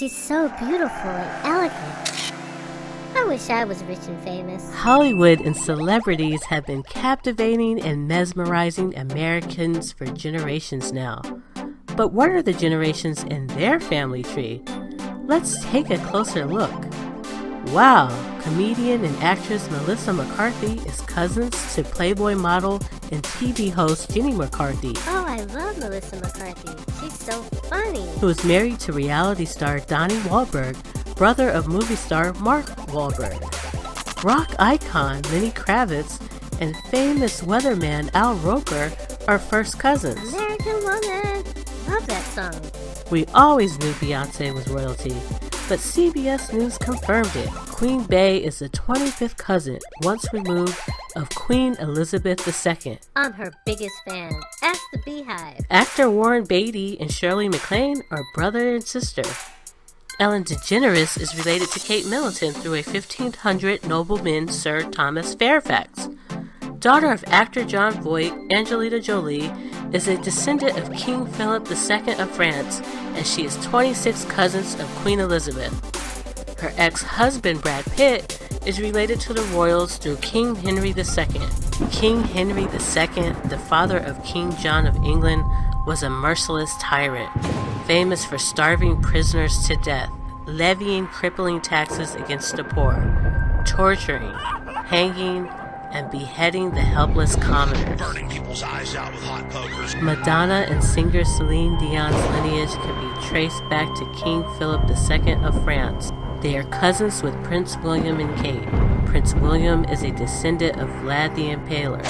She's so beautiful and elegant. I wish I was rich and famous. Hollywood and celebrities have been captivating and mesmerizing Americans for generations now. But what are the generations in their family tree? Let's take a closer look. Wow, comedian and actress Melissa McCarthy is cousins to Playboy model and TV host Jenny McCarthy. Oh, I love Melissa McCarthy. She's so funny. Who is married to reality star Donnie Wahlberg, brother of movie star Mark Wahlberg. Rock icon Lenny Kravitz and famous weatherman Al Roker are first cousins. American Woman. Love that song. We always knew Beyonce was royalty, but CBS News confirmed it. Queen Bey is the 25th cousin, once removed, of Queen Elizabeth II. I'm her biggest fan. Ask the Beehive. Actor Warren Beatty and Shirley MacLaine are brother and sister. Ellen DeGeneres is related to Kate Middleton through a 1500 nobleman Sir Thomas Fairfax. Daughter of actor Jon Voight, Angelina Jolie is a descendant of King Philip II of France, and she is 26 cousins of Queen Elizabeth. Her ex-husband Brad Pitt is related to the royals through King Henry II. King Henry II, the father of King John of England, was a merciless tyrant, famous for starving prisoners to death, levying crippling taxes against the poor, torturing, hanging, and beheading the helpless commoners. Burning people's eyes out with hot pokers. Madonna and singer Celine Dion's lineage can be traced back to King Philip II of France. They are cousins with Prince William and Kate. Prince William is a descendant of Vlad the Impaler,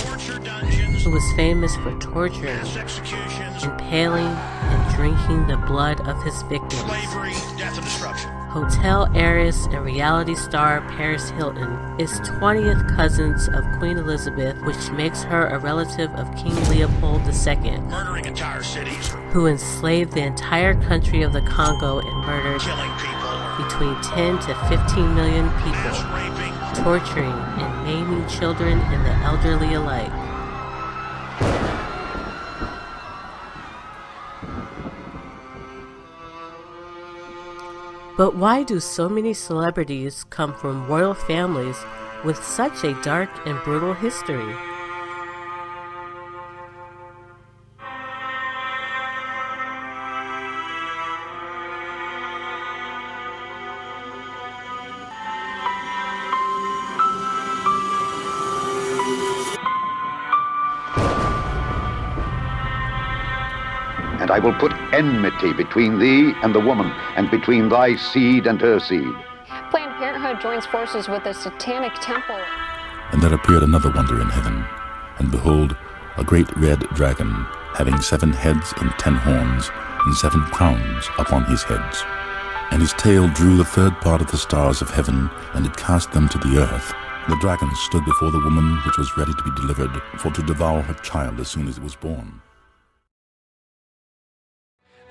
who was famous for torturing, impaling, and drinking the blood of his victims. Slavery, death, and destruction. Hotel heiress and reality star Paris Hilton is 20th cousins of Queen Elizabeth, which makes her a relative of King Leopold II, Murdering entire cities. who enslaved the entire country of the Congo and murdered Killing people. between 10 to 15 million people, Mass raping. torturing and maiming children and the elderly alike. But why do so many celebrities come from royal families with such a dark and brutal history? And I will put enmity between thee and the woman, and between thy seed and her seed. Planned Parenthood joins forces with the Satanic Temple. And there appeared another wonder in heaven, and behold, a great red dragon, having 7 heads and 10 horns, and 7 crowns upon his heads. And his tail drew the third part of the stars of heaven, and did cast them to the earth. The dragon stood before the woman which was ready to be delivered, for to devour her child as soon as it was born.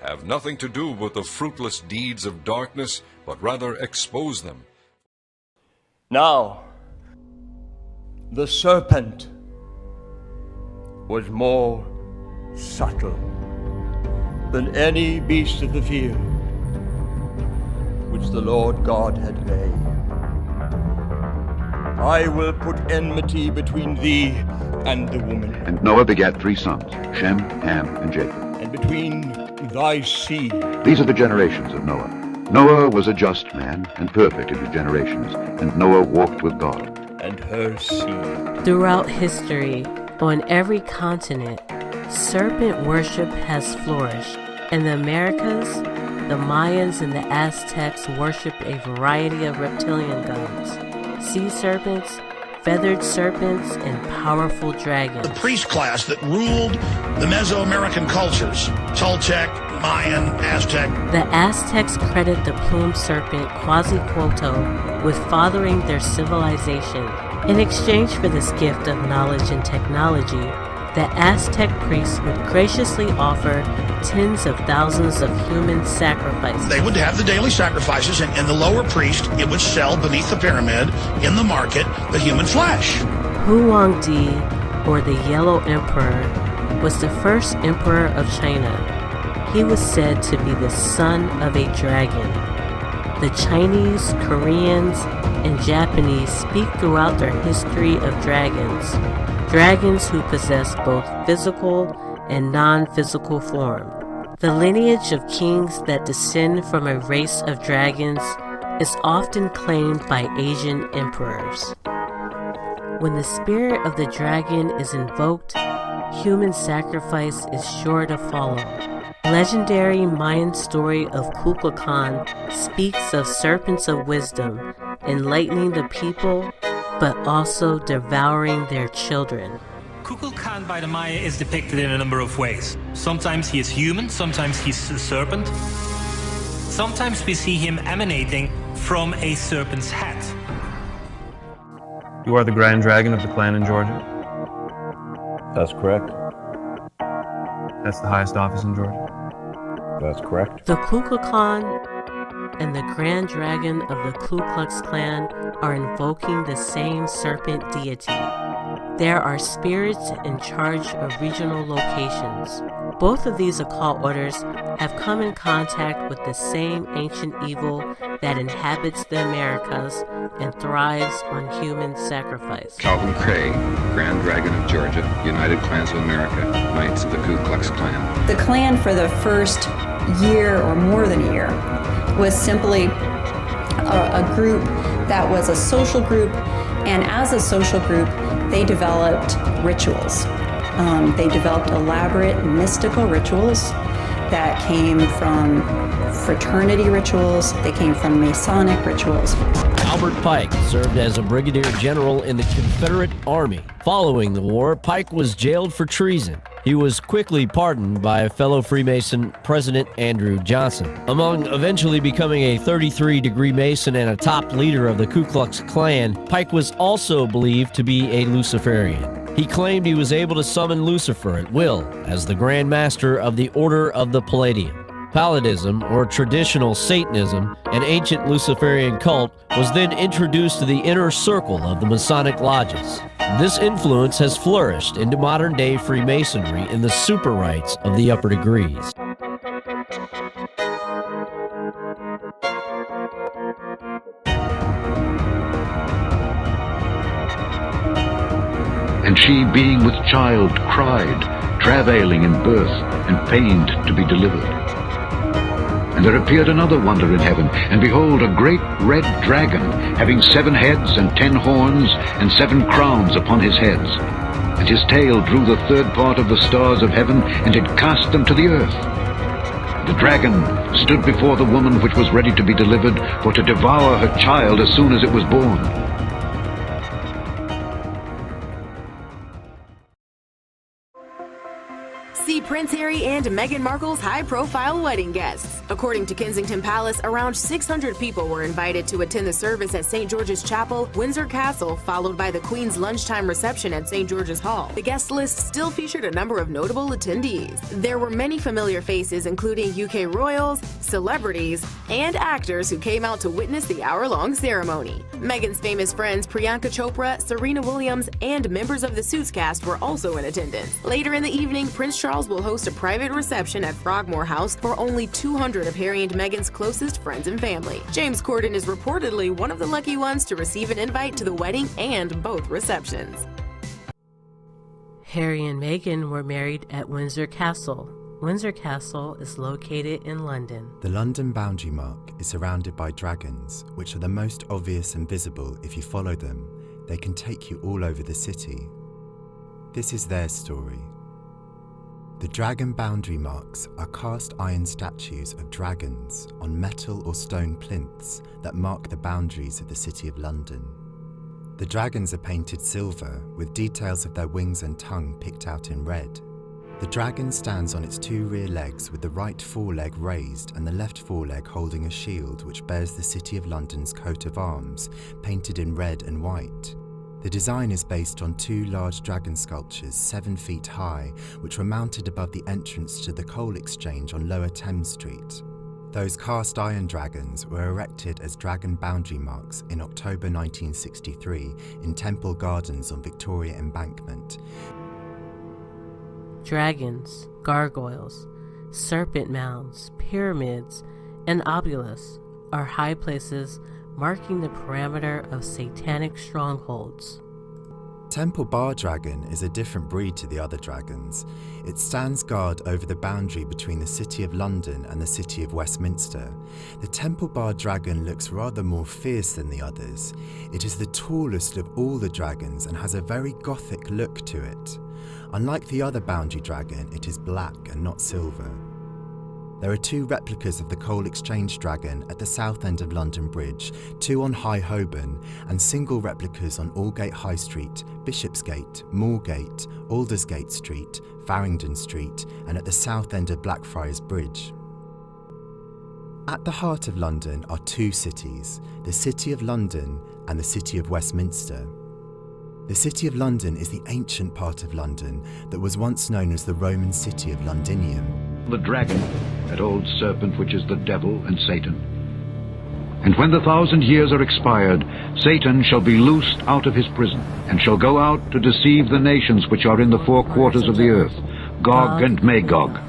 Have nothing to do with the fruitless deeds of darkness, but rather expose them. Now, the serpent was more subtle than any beast of the field which the Lord God had made. I will put enmity between thee and the woman, And Noah begat 3 sons, Shem, Ham, and Japheth. and between thy seed. These are the generations of Noah. Noah was a just man and perfect in his generations, and Noah walked with God. And her seed. Throughout history, on every continent, serpent worship has flourished. In the Americas, the Mayans and the Aztecs worshiped a variety of reptilian gods, sea serpents, feathered serpents, and powerful dragons. The priest class that ruled the Mesoamerican cultures. Toltec, Mayan, Aztec. The Aztecs credit the plumed serpent Quetzalcoatl with fathering their civilization. In exchange for this gift of knowledge and technology, the Aztec priests would graciously offer tens of thousands of human sacrifices. They would have the daily sacrifices, and the lower priest, it would sell beneath the pyramid in the market the human flesh. Huangdi, or the Yellow Emperor, was the first emperor of China. He was said to be the son of a dragon. The Chinese, Koreans, and Japanese speak throughout their history of dragons who possess both physical and non-physical form. The lineage of kings that descend from a race of dragons is often claimed by Asian emperors. When the spirit of the dragon is invoked, human sacrifice is sure to follow. Legendary Mayan story of Kukulkan speaks of serpents of wisdom enlightening the people, but also devouring their children. Kukulkan by the Maya is depicted in a number of ways. Sometimes he is human, sometimes he's a serpent. Sometimes we see him emanating from a serpent's head. You are the Grand Dragon of the clan in Georgia? That's correct. That's the highest office in Georgia? That's correct. The Kukulkan and the Grand Dragon of the Ku Klux Klan are invoking the same serpent deity. There are spirits in charge of regional locations. Both of these occult orders have come in contact with the same ancient evil that inhabits the Americas and thrives on human sacrifice. Calvin Cray, Grand Dragon of Georgia, United Clans of America, Knights of the Ku Klux Klan. The Klan for the first year or more than a year was simply a group that was a social group, and as a social group, they developed rituals. They developed elaborate mystical rituals that came from fraternity rituals, they came from Masonic rituals. Albert Pike served as a brigadier general in the Confederate Army. Following the war, Pike was jailed for treason. He was quickly pardoned by fellow Freemason President Andrew Johnson. Among eventually becoming a 33-degree Mason and a top leader of the Ku Klux Klan, Pike was also believed to be a Luciferian. He claimed he was able to summon Lucifer at will as the Grand Master of the Order of the Palladium. Palladism, or traditional Satanism, an ancient Luciferian cult, was then introduced to the inner circle of the Masonic lodges. This influence has flourished into modern-day Freemasonry in the super rites of the upper degrees. And she, being with child, cried, travailing in birth, and pained to be delivered. And there appeared another wonder in heaven, and behold, a great red dragon, having 7 heads and 10 horns, and 7 crowns upon his heads. And his tail drew the 3rd part of the stars of heaven, and did cast them to the earth. The dragon stood before the woman which was ready to be delivered, for to devour her child as soon as it was born. See Prince Harry and Meghan Markle's high-profile wedding guests. According to Kensington Palace, around 600 people were invited to attend the service at St. George's Chapel, Windsor Castle, followed by the Queen's lunchtime reception at St. George's Hall. The guest list still featured a number of notable attendees. There were many familiar faces, including UK royals, celebrities, and actors who came out to witness the hour-long ceremony. Meghan's famous friends Priyanka Chopra, Serena Williams, and members of the Suits cast were also in attendance. Later in the evening, Prince Charles will host a private reception at Frogmore House for only 200 of Harry and Meghan's closest friends and family. James Corden is reportedly one of the lucky ones to receive an invite to the wedding and both receptions. Harry and Meghan were married at Windsor Castle. Windsor Castle is located in London. The London boundary mark is surrounded by dragons, which are the most obvious and visible. If you follow them, they can take you all over the city. This is their story. The dragon boundary marks are cast iron statues of dragons on metal or stone plinths that mark the boundaries of the City of London. The dragons are painted silver with details of their wings and tongue picked out in red. The dragon stands on its 2 rear legs with the right foreleg raised and the left foreleg holding a shield which bears the City of London's coat of arms, painted in red and white. The design is based on 2 large dragon sculptures 7 feet high, which were mounted above the entrance to the coal exchange on Lower Thames Street. Those cast iron dragons were erected as dragon boundary marks in October 1963 in Temple Gardens on Victoria Embankment. Dragons, gargoyles, serpent mounds, pyramids, and obelisks are high places marking the perimeter of satanic strongholds. Temple Bar Dragon is a different breed to the other dragons. It stands guard over the boundary between the City of London and the City of Westminster. The Temple Bar Dragon looks rather more fierce than the others. It is the tallest of all the dragons and has a very gothic look to it. Unlike the other boundary dragon, it is black and not silver. There are 2 replicas of the Coal Exchange Dragon at the south end of London Bridge, 2 on High Holborn, and single replicas on Aldgate High Street, Bishopsgate, Moorgate, Aldersgate Street, Farringdon Street, and at the south end of Blackfriars Bridge. At the heart of London are 2 cities, the City of London and the City of Westminster. The City of London is the ancient part of London that was once known as the Roman city of Londinium. The dragon, that old serpent which is the devil and Satan. And when the 1,000 years are expired, Satan shall be loosed out of his prison, and shall go out to deceive the nations which are in the 4 quarters of the earth, Gog and Magog,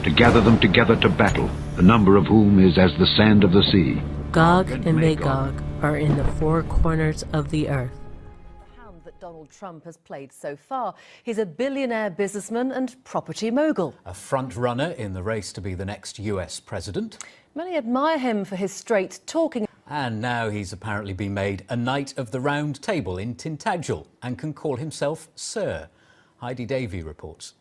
to gather them together to battle, the number of whom is as the sand of the sea. Gog and Magog are in the 4 corners of the earth. That Donald Trump has played so far. He's a billionaire businessman and property mogul. A front runner in the race to be the next US president. Many admire him for his straight talking. And now he's apparently been made a Knight of the Round Table in Tintagel and can call himself Sir. Heidi Davey reports.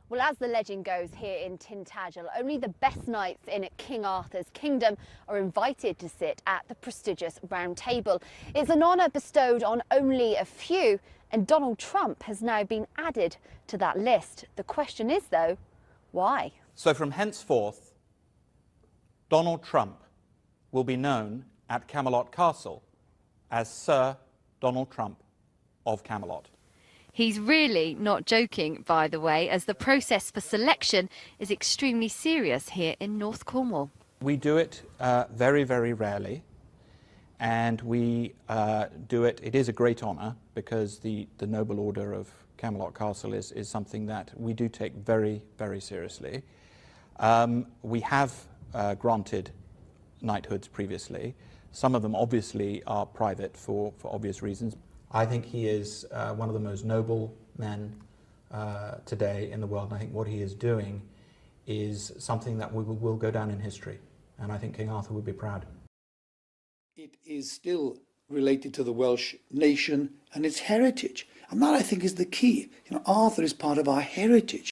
Well, as the legend goes here in Tintagel, only the best knights in King Arthur's kingdom are invited to sit at the prestigious Round Table. It's an honour bestowed on only a few, and Donald Trump has now been added to that list. The question is, though, why? So from henceforth, Donald Trump will be known at Camelot Castle as Sir Donald Trump of Camelot. He's really not joking, by the way, as the process for selection is extremely serious here in North Cornwall. We do it very, very rarely, and we do it, it is a great honour, because the Noble Order of Camelot Castle is something that we do take very, very seriously. We have granted knighthoods previously. Some of them obviously are private for obvious reasons. I think he is one of the most noble men today in the world, and I think what he is doing is something that will go down in history, and I think King Arthur would be proud. It is still related to the Welsh nation and its heritage, and that I think is the key. You know, Arthur is part of our heritage.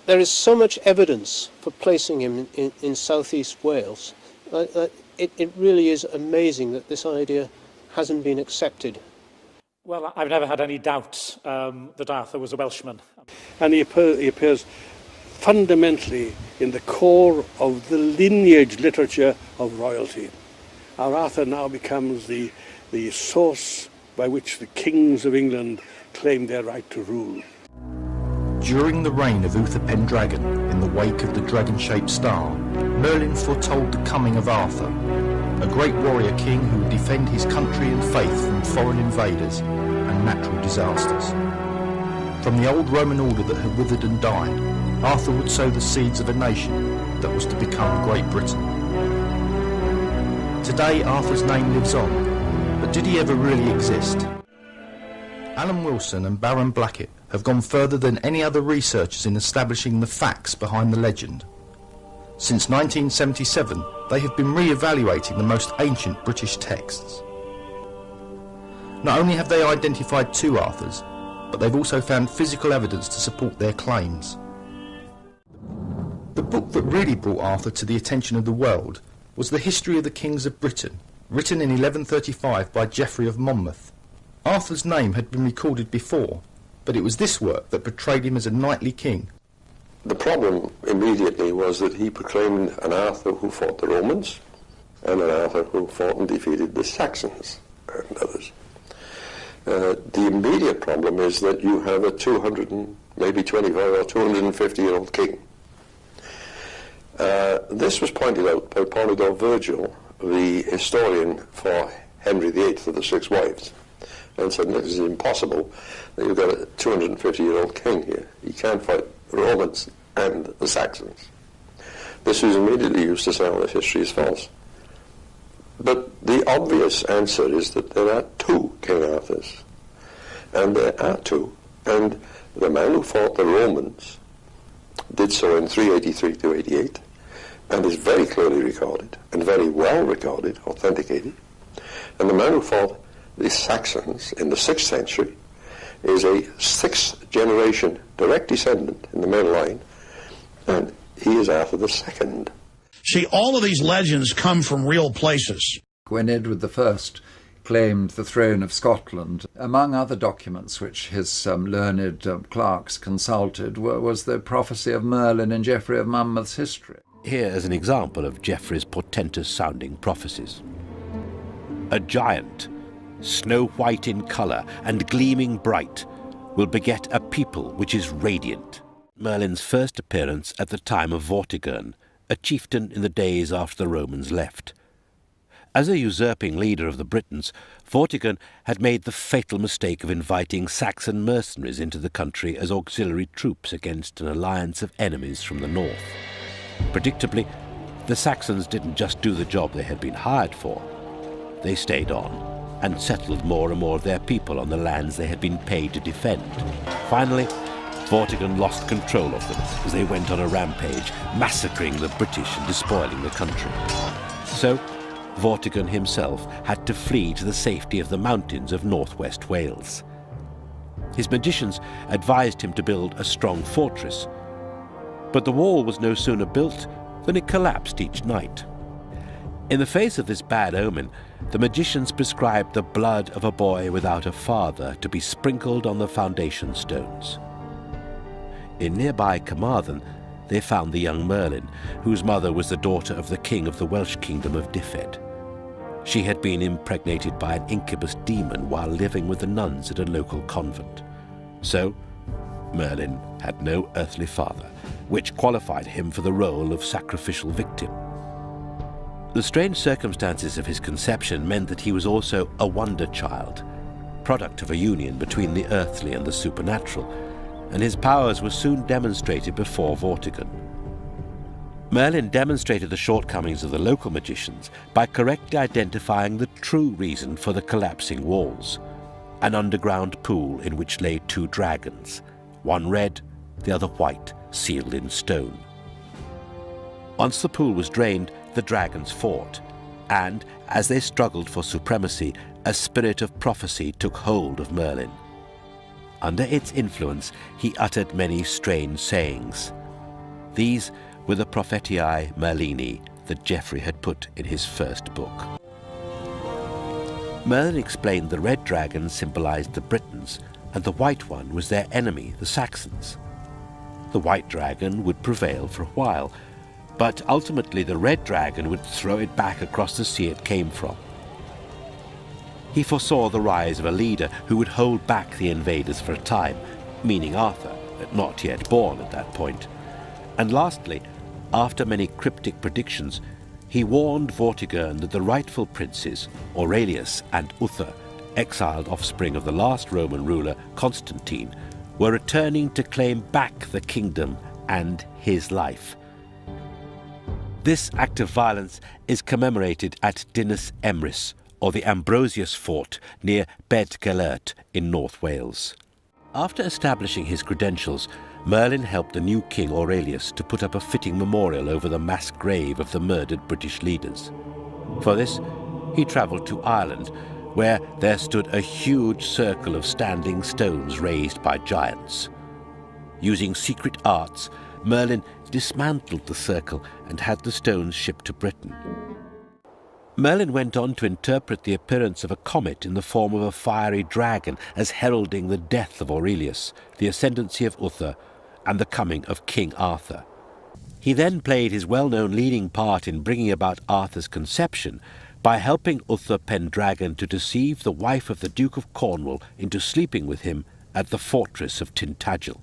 There is so much evidence for placing him in southeast Wales. It really is amazing that this idea hasn't been accepted. Well, I've never had any doubts that Arthur was a Welshman. And he appears fundamentally in the core of the lineage literature of royalty. Our Arthur now becomes the source by which the kings of England claim their right to rule. During the reign of Uther Pendragon, in the wake of the dragon-shaped star, Merlin foretold the coming of Arthur, a great warrior king who would defend his country and faith from foreign invaders and natural disasters. From the old Roman order that had withered and died, Arthur would sow the seeds of a nation that was to become Great Britain. Today, Arthur's name lives on, but did he ever really exist? Alan Wilson and Baron Blackett have gone further than any other researchers in establishing the facts behind the legend. Since 1977, they have been re-evaluating the most ancient British texts. Not only have they identified 2 Arthurs, but they've also found physical evidence to support their claims. The book that really brought Arthur to the attention of the world was The History of the Kings of Britain, written in 1135 by Geoffrey of Monmouth. Arthur's name had been recorded before, but it was this work that portrayed him as a knightly king. The problem immediately was that he proclaimed an Arthur who fought the Romans and an Arthur who fought and defeated the Saxons and others. The immediate problem is that you have a 200 and maybe 25 or 250-year-old king. This was pointed out by Polydore Virgil, the historian for Henry VIII of the 6 wives, and said this is impossible, that you've got a 250-year-old king here. He can't fight the Romans and the Saxons. This was immediately used to say, oh, this history is false. But the obvious answer is that there are two King Arthurs. And there are two. And the man who fought the Romans did so in 383 to 88, and is very clearly recorded, and very well recorded, authenticated. And the man who fought the Saxons in the 6th century is a 6th generation direct descendant in the male line, and he is Arthur II. See, all of these legends come from real places. When Edward I claimed the throne of Scotland, among other documents which his learned clerks consulted was the prophecy of Merlin in Geoffrey of Monmouth's history. Here is an example of Geoffrey's portentous-sounding prophecies. A giant, snow-white in colour and gleaming bright, will beget a people which is radiant. Merlin's first appearance at the time of Vortigern, a chieftain in the days after the Romans left. As a usurping leader of the Britons, Vortigern had made the fatal mistake of inviting Saxon mercenaries into the country as auxiliary troops against an alliance of enemies from the north. Predictably, the Saxons didn't just do the job they had been hired for. They stayed on and settled more and more of their people on the lands they had been paid to defend. Finally, Vortigern lost control of them as they went on a rampage, massacring the British and despoiling the country. So, Vortigern himself had to flee to the safety of the mountains of northwest Wales. His magicians advised him to build a strong fortress, but the wall was no sooner built than it collapsed each night. In the face of this bad omen, the magicians prescribed the blood of a boy without a father to be sprinkled on the foundation stones. In nearby Carmarthen, they found the young Merlin, whose mother was the daughter of the king of the Welsh kingdom of Dyfed. She had been impregnated by an incubus demon while living with the nuns at a local convent. So, Merlin had no earthly father, which qualified him for the role of sacrificial victim. The strange circumstances of his conception meant that he was also a wonder child, product of a union between the earthly and the supernatural, and his powers were soon demonstrated before Vortigern. Merlin demonstrated the shortcomings of the local magicians by correctly identifying the true reason for the collapsing walls, an underground pool in which lay two dragons, one red, the other white, sealed in stone. Once the pool was drained, the dragons fought, and, as they struggled for supremacy, a spirit of prophecy took hold of Merlin. Under its influence, he uttered many strange sayings. These were the Prophetiae Merlini that Geoffrey had put in his first book. Merlin explained the red dragon symbolized the Britons, and the white one was their enemy, the Saxons. The white dragon would prevail for a while, but ultimately the red dragon would throw it back across the sea it came from. He foresaw the rise of a leader who would hold back the invaders for a time, meaning Arthur, not yet born at that point. And lastly, after many cryptic predictions, he warned Vortigern that the rightful princes, Aurelius and Uther, exiled offspring of the last Roman ruler, Constantine, were returning to claim back the kingdom and his life. This act of violence is commemorated at Dinas Emrys, or the Ambrosius Fort near Bed Gelert in North Wales. After establishing his credentials, Merlin helped the new king Aurelius to put up a fitting memorial over the mass grave of the murdered British leaders. For this, he travelled to Ireland, where there stood a huge circle of standing stones raised by giants. Using secret arts, Merlin dismantled the circle and had the stones shipped to Britain. Merlin went on to interpret the appearance of a comet in the form of a fiery dragon as heralding the death of Aurelius, the ascendancy of Uther, and the coming of King Arthur. He then played his well-known leading part in bringing about Arthur's conception by helping Uther Pendragon to deceive the wife of the Duke of Cornwall into sleeping with him at the fortress of Tintagel.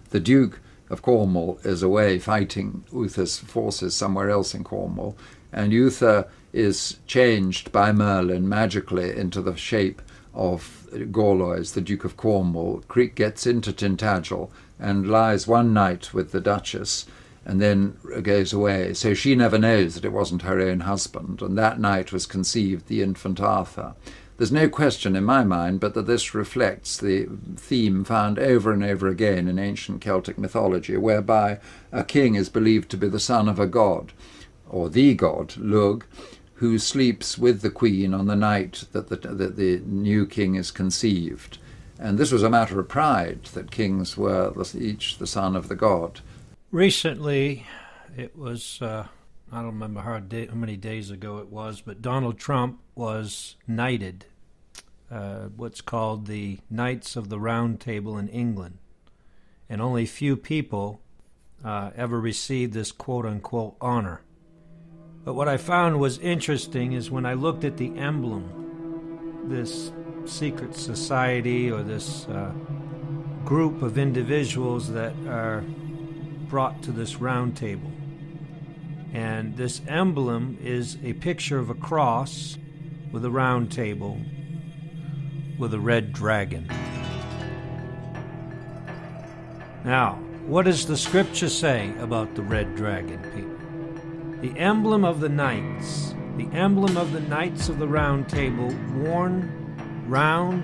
The Duke of Cornwall is away fighting Uther's forces somewhere else in Cornwall, and Uther is changed by Merlin magically into the shape of Gorlois, the Duke of Cornwall. Gets into Tintagel and lies one night with the Duchess, and then goes away. So she never knows that it wasn't her own husband, and that night was conceived the infant Arthur. There's no question in my mind but that this reflects the theme found over and over again in ancient Celtic mythology, whereby a king is believed to be the son of a god, or the god, Lugh, who sleeps with the queen on the night that the new king is conceived. And this was a matter of pride, that kings were each the son of the god. Recently, it was, I don't remember how many days ago it was, but Donald Trump was knighted, what's called the Knights of the Round Table in England. And only few people ever received this quote-unquote honor. But what I found was interesting is when I looked at the emblem, this secret society or this group of individuals that are brought to this round table. And this emblem is a picture of a cross with a round table with a red dragon. Now, what does the scripture say about the red dragon, people? The emblem of the knights of the round table, worn round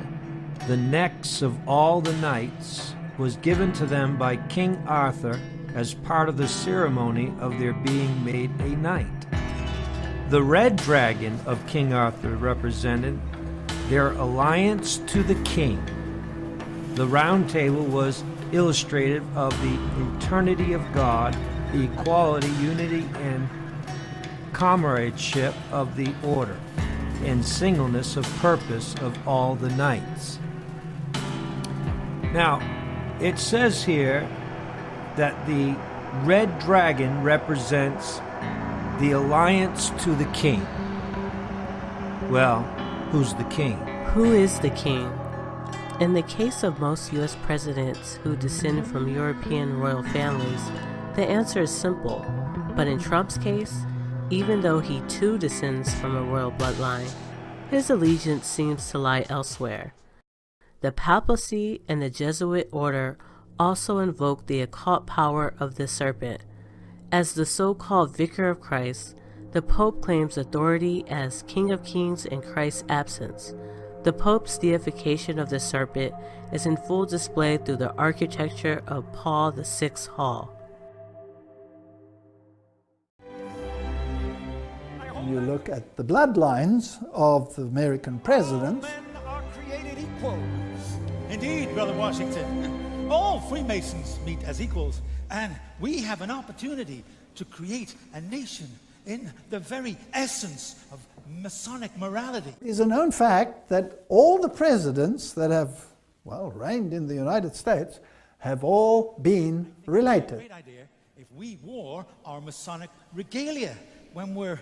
the necks of all the knights, was given to them by King Arthur as part of the ceremony of their being made a knight. The red dragon of King Arthur represented their alliance to the king. The round table was illustrative of the eternity of God, the equality, unity, and comradeship of the order, and singleness of purpose of all the knights. Now, it says here that the red dragon represents the alliance to the king. Well, who's the king? Who is the king? In the case of most U.S. presidents who descend from European royal families, the answer is simple. But in Trump's case, even though he too descends from a royal bloodline, his allegiance seems to lie elsewhere. The papacy and the Jesuit order also invoke the occult power of the serpent. As the so-called Vicar of Christ, the Pope claims authority as King of Kings in Christ's absence. The Pope's deification of the serpent is in full display through the architecture of Paul VI's Hall. You look at the bloodlines of the American presidents. All men are created equal. Indeed, Brother Washington. All Freemasons meet as equals, and we have an opportunity to create a nation in the very essence of Masonic morality. It is a known fact that all the presidents that have, reigned in the United States have all been related. Great idea if we wore our Masonic regalia when we're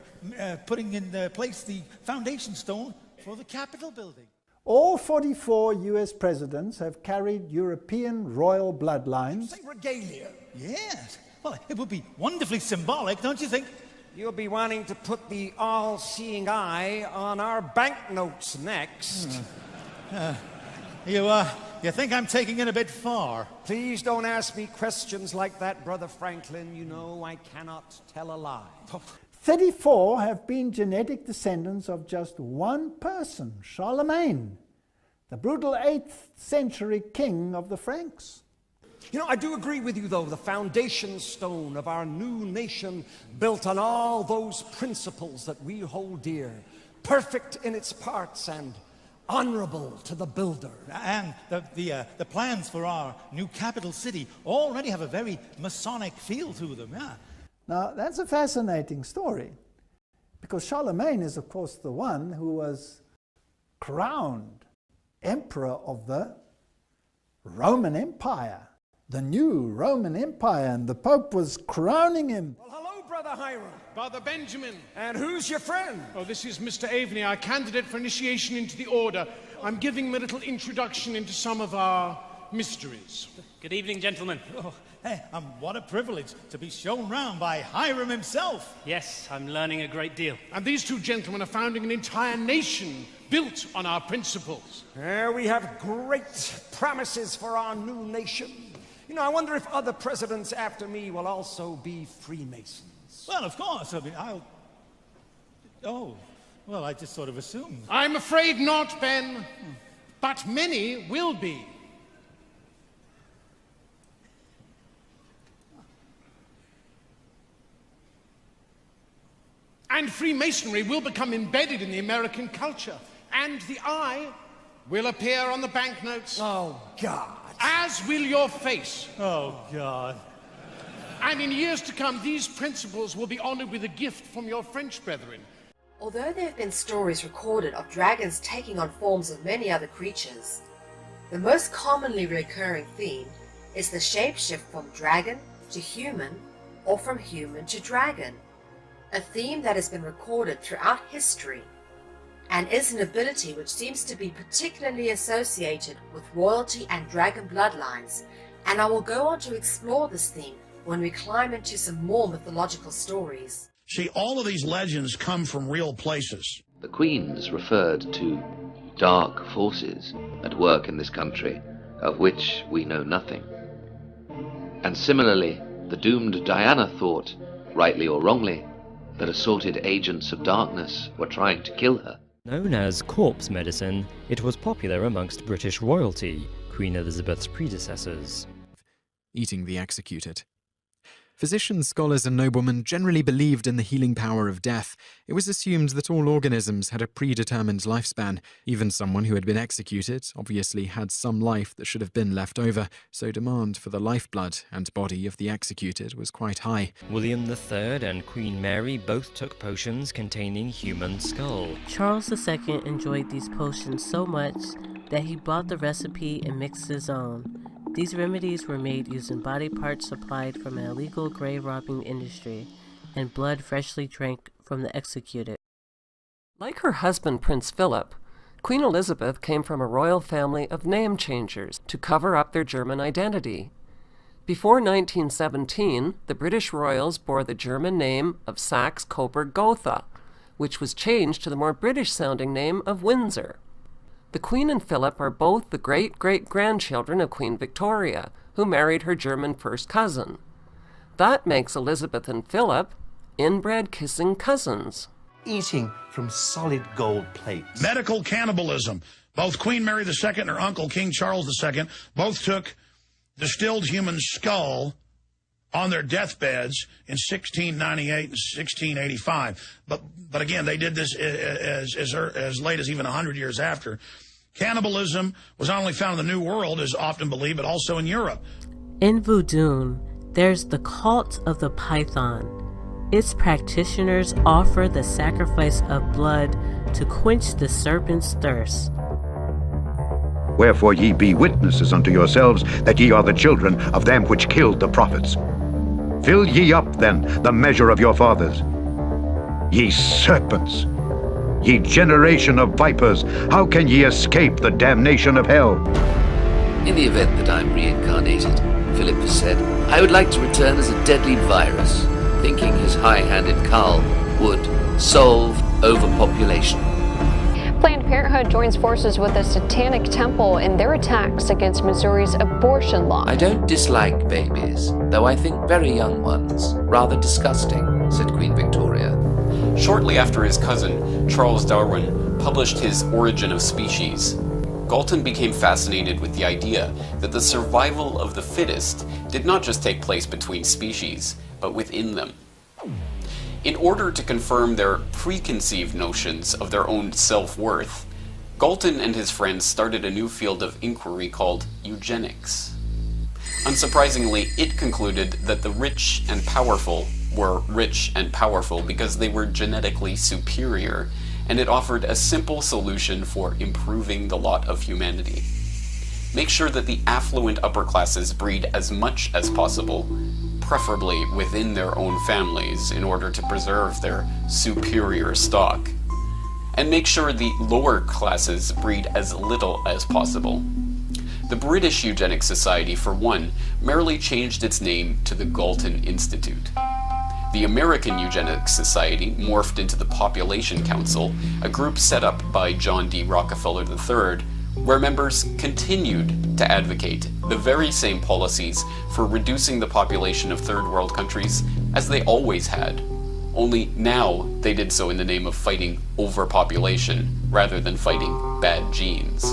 putting in place the foundation stone for the Capitol building. All 44 U.S. presidents have carried European royal bloodlines. Say regalia. Yes. Well, it would be wonderfully symbolic, don't you think? You'll be wanting to put the all-seeing eye on our banknotes next. You think I'm taking it a bit far? Please don't ask me questions like that, Brother Franklin. You know I cannot tell a lie. 34 have been genetic descendants of just one person, Charlemagne, the brutal 8th century king of the Franks. You know, I do agree with you, though, the foundation stone of our new nation built on all those principles that we hold dear, perfect in its parts and honorable to the builder. And the plans for our new capital city already have a very Masonic feel to them, yeah. Now, that's a fascinating story, because Charlemagne is, of course, the one who was crowned emperor of the Roman Empire, the new Roman Empire, and the Pope was crowning him. Well, hello, Brother Hiram. Brother Benjamin. And who's your friend? Oh, this is Mr. Avney, our candidate for initiation into the order. I'm giving him a little introduction into some of our mysteries. Good evening, gentlemen. Oh, hey, what a privilege to be shown round by Hiram himself. Yes, I'm learning a great deal. And these two gentlemen are founding an entire nation built on our principles. We have great promises for our new nation. You know, I wonder if other presidents after me will also be Freemasons. Well, of course. I mean, Oh, well, I just sort of assumed. I'm afraid not, Ben. But many will be. And Freemasonry will become embedded in the American culture. And the eye will appear on the banknotes. Oh, God. As will your face. Oh, God. And in years to come, these principles will be honored with a gift from your French brethren. Although there have been stories recorded of dragons taking on forms of many other creatures, the most commonly recurring theme is the shapeshift from dragon to human or from human to dragon, a theme that has been recorded throughout history and is an ability which seems to be particularly associated with royalty and dragon bloodlines, and I will go on to explore this theme when we climb into some more mythological stories. See, all of these legends come from real places. The Queen's referred to dark forces at work in this country, of which we know nothing. And similarly, the doomed Diana thought, rightly or wrongly, that assorted agents of darkness were trying to kill her. Known as corpse medicine, it was popular amongst British royalty, Queen Elizabeth's predecessors. Eating the executed. Physicians, scholars, and noblemen generally believed in the healing power of death. It was assumed that all organisms had a predetermined lifespan. Even someone who had been executed obviously had some life that should have been left over, so demand for the lifeblood and body of the executed was quite high. William III and Queen Mary both took potions containing human skull. Charles II enjoyed these potions so much that he bought the recipe and mixed his own. These remedies were made using body parts supplied from an illegal grave robbing industry and blood freshly drank from the executed. Like her husband, Prince Philip, Queen Elizabeth came from a royal family of name changers to cover up their German identity. Before 1917, the British royals bore the German name of Saxe-Coburg-Gotha, which was changed to the more British-sounding name of Windsor. The Queen and Philip are both the great-great-grandchildren of Queen Victoria, who married her German first cousin. That makes Elizabeth and Philip inbred kissing cousins. Eating from solid gold plates. Medical cannibalism. Both Queen Mary II and her uncle, King Charles II, both took distilled human skull on their deathbeds in 1698 and 1685. But again, they did this as late as even 100 years after. Cannibalism was not only found in the New World, as often believed, but also in Europe. In Voodoo, there's the cult of the python. Its practitioners offer the sacrifice of blood to quench the serpent's thirst. Wherefore ye be witnesses unto yourselves that ye are the children of them which killed the prophets. Fill ye up, then, the measure of your fathers. Ye serpents, ye generation of vipers, how can ye escape the damnation of hell? In the event that I'm reincarnated, Philip has said, I would like to return as a deadly virus, thinking his high-handed Carl would solve overpopulation. Planned Parenthood joins forces with the Satanic Temple in their attacks against Missouri's abortion law. I don't dislike babies, though I think very young ones rather disgusting, said Queen Victoria. Shortly after his cousin, Charles Darwin, published his Origin of Species, Galton became fascinated with the idea that the survival of the fittest did not just take place between species, but within them. In order to confirm their preconceived notions of their own self-worth, Galton and his friends started a new field of inquiry called eugenics. Unsurprisingly, it concluded that the rich and powerful were rich and powerful because they were genetically superior, and it offered a simple solution for improving the lot of humanity. Make sure that the affluent upper classes breed as much as possible, preferably within their own families, in order to preserve their superior stock. And make sure the lower classes breed as little as possible. The British Eugenics Society, for one, merely changed its name to the Galton Institute. The American Eugenics Society morphed into the Population Council, a group set up by John D. Rockefeller III, where members continued to advocate the very same policies for reducing the population of third world countries as they always had. Only now they did so in the name of fighting overpopulation rather than fighting bad genes.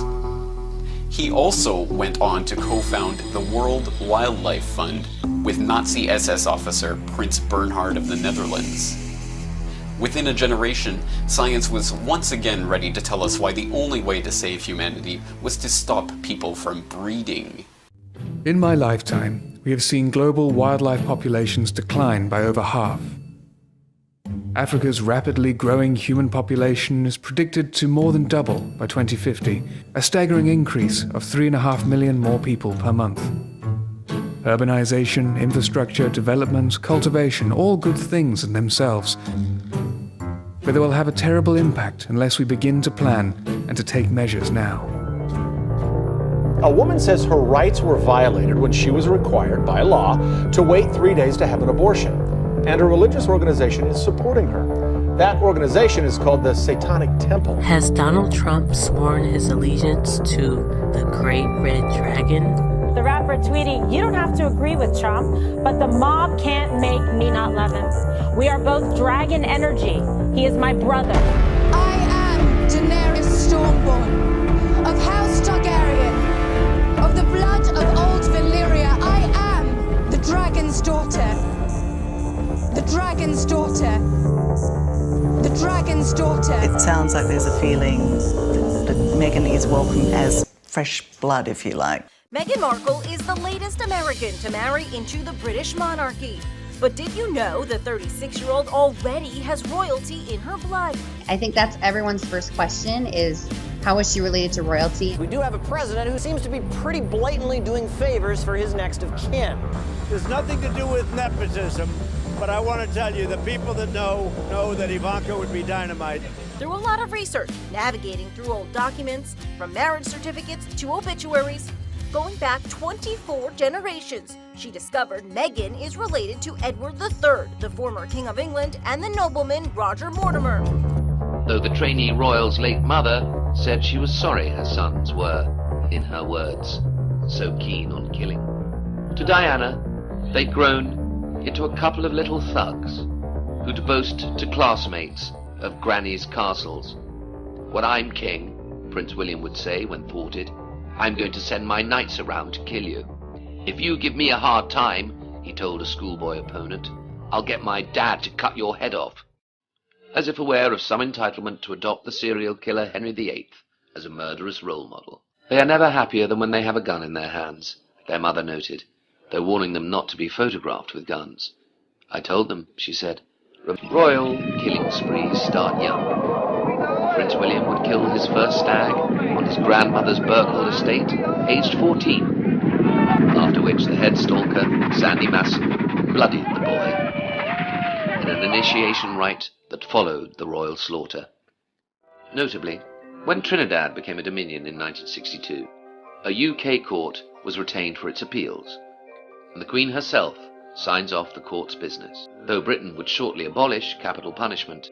He also went on to co-found the World Wildlife Fund with Nazi SS officer Prince Bernhard of the Netherlands. Within a generation, science was once again ready to tell us why the only way to save humanity was to stop people from breeding. In my lifetime, we have seen global wildlife populations decline by over half. Africa's rapidly growing human population is predicted to more than double by 2050, a staggering increase of 3.5 million more people per month. Urbanization, infrastructure, development, cultivation, all good things in themselves. But they will have a terrible impact unless we begin to plan and to take measures now. A woman says her rights were violated when she was required by law to wait 3 days to have an abortion, and a religious organization is supporting her. That organization is called the Satanic Temple. Has Donald Trump sworn his allegiance to the Great Red Dragon? The rapper tweeting, "You don't have to agree with Trump, but the mob can't make me not love him. We are both dragon energy. He is my brother." I am Daenerys Stormborn, of House Targaryen, of the blood of old Valyria. I am the dragon's daughter. The dragon's daughter. The dragon's daughter. It sounds like there's a feeling that Meghan is welcome as fresh blood, if you like. Meghan Markle is the latest American to marry into the British monarchy. But did you know the 36-year-old already has royalty in her blood? I think that's everyone's first question is, how is she related to royalty? We do have a president who seems to be pretty blatantly doing favors for his next of kin. There's nothing to do with nepotism, but I want to tell you, the people that know that Ivanka would be dynamite. Through a lot of research, navigating through old documents, from marriage certificates to obituaries, going back 24 generations, she discovered Meghan is related to Edward III, the former King of England, and the nobleman Roger Mortimer. Though the trainee royal's late mother said she was sorry her sons were, in her words, so keen on killing. To Diana, they'd grown into a couple of little thugs who'd boast to classmates of granny's castles. "When I'm king," Prince William would say when thwarted, "I'm going to send my knights around to kill you. If you give me a hard time," he told a schoolboy opponent, "I'll get my dad to cut your head off." As if aware of some entitlement to adopt the serial killer Henry VIII as a murderous role model. They are never happier than when they have a gun in their hands, their mother noted, though warning them not to be photographed with guns. "I told them," she said, "royal killing sprees start young." Prince William would kill his first stag on his grandmother's Berkhold estate, aged 14, after which the head stalker, Sandy Masson, bloodied the boy in an initiation rite that followed the royal slaughter. Notably, when Trinidad became a dominion in 1962, a UK court was retained for its appeals, and the Queen herself signs off the court's business. Though Britain would shortly abolish capital punishment,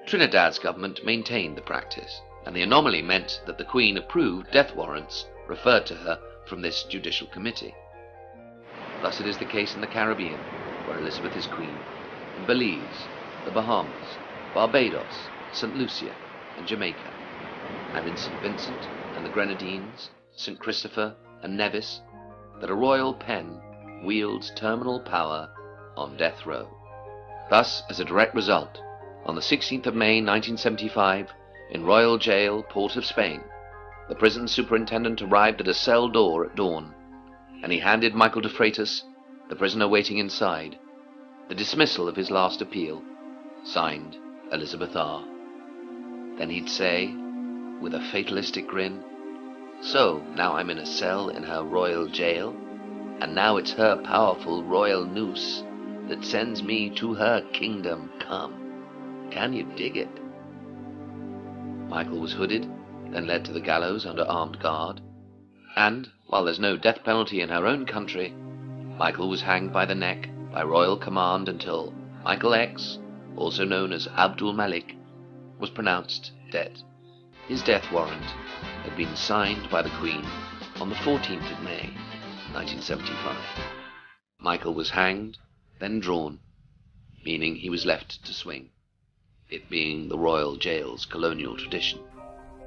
Trinidad's government maintained the practice, and the anomaly meant that the Queen approved death warrants referred to her from this judicial committee. Thus it is the case in the Caribbean, where Elizabeth is Queen, in Belize, the Bahamas, Barbados, St. Lucia, and Jamaica, and in St. Vincent and the Grenadines, St. Christopher and Nevis, that a royal pen wields terminal power on death row. Thus, as a direct result, on the 16th of May 1975, in Royal Jail, Port of Spain, the prison superintendent arrived at a cell door at dawn, and he handed Michael de Freitas, the prisoner waiting inside, the dismissal of his last appeal, signed Elizabeth R. Then he'd say, with a fatalistic grin, "So, now I'm in a cell in her royal jail, and now it's her powerful royal noose that sends me to her kingdom come. Can you dig it?" Michael was hooded, then led to the gallows under armed guard, and, while there's no death penalty in her own country, Michael was hanged by the neck by royal command until Michael X, also known as Abdul Malik, was pronounced dead. His death warrant had been signed by the Queen on the 14th of May, 1975. Michael was hanged, then drawn, meaning he was left to swing, it being the royal jail's colonial tradition.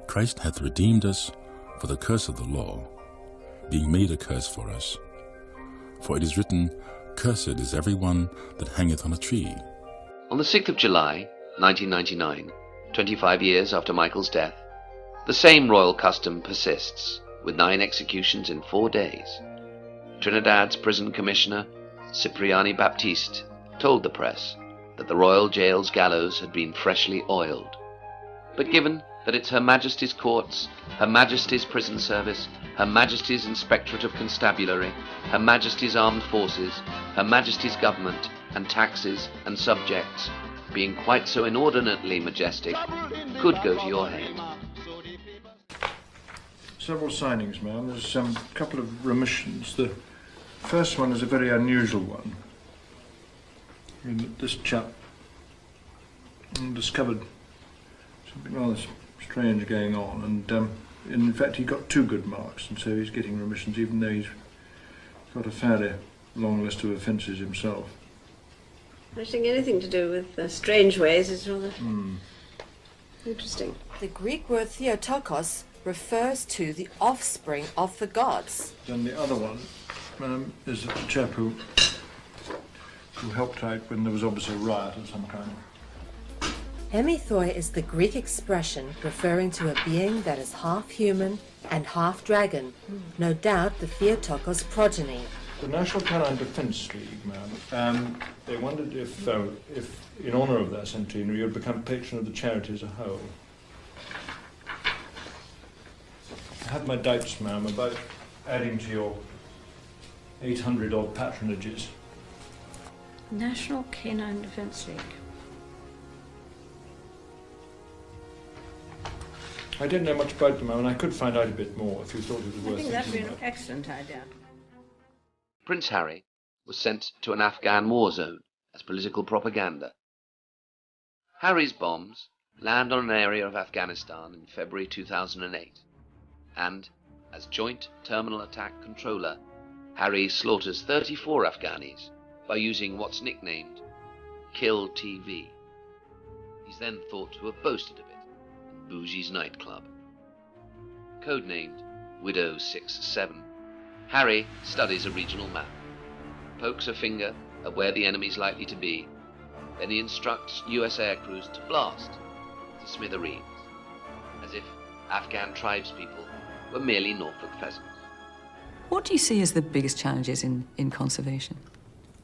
Christ hath redeemed us for the curse of the law, being made a curse for us. For it is written, Cursed is every one that hangeth on a tree. On the 6th of July, 1999, 25 years after Michael's death, the same royal custom persists, with 9 executions in 4 days. Trinidad's prison commissioner, Cipriani Baptiste, told the press that the royal jail's gallows had been freshly oiled. But given that it's Her Majesty's courts, Her Majesty's prison service, Her Majesty's Inspectorate of Constabulary, Her Majesty's armed forces, Her Majesty's government, and taxes and subjects, being quite so inordinately majestic, could go to your head. Several signings, ma'am. There's a couple of remissions. The first one is a very unusual one. This chap discovered something rather strange going on, and in fact he got 2 good marks, and so he's getting remissions even though he's got a fairly long list of offences himself. I think anything to do with strange ways is rather interesting. The Greek word Theotokos refers to the offspring of the gods. Then the other one is a chap who helped out when there was obviously a riot of some kind. Hemithoi is the Greek expression referring to a being that is half human and half dragon, no doubt the Theotokos progeny. The National Canine Defence League, ma'am, they wondered if in honour of their centenary, you'd become patron of the charity as a whole. I have my doubts, ma'am, about adding to your 800-odd patronages. National Canine Defence League. I didn't know much about them, and I could find out a bit more if you thought it was worth it. I think that'd be an excellent idea. Prince Harry was sent to an Afghan war zone as political propaganda. Harry's bombs land on an area of Afghanistan in February 2008, and as Joint Terminal Attack Controller, Harry slaughters 34 Afghanis by using what's nicknamed Kill TV. He's then thought to have boasted of it in Bougie's nightclub. Codenamed Widow 67, Harry studies a regional map, pokes a finger at where the enemy's likely to be, then he instructs US aircrews to blast to smithereens, as if Afghan tribespeople were merely Norfolk pheasants. What do you see as the biggest challenges in conservation?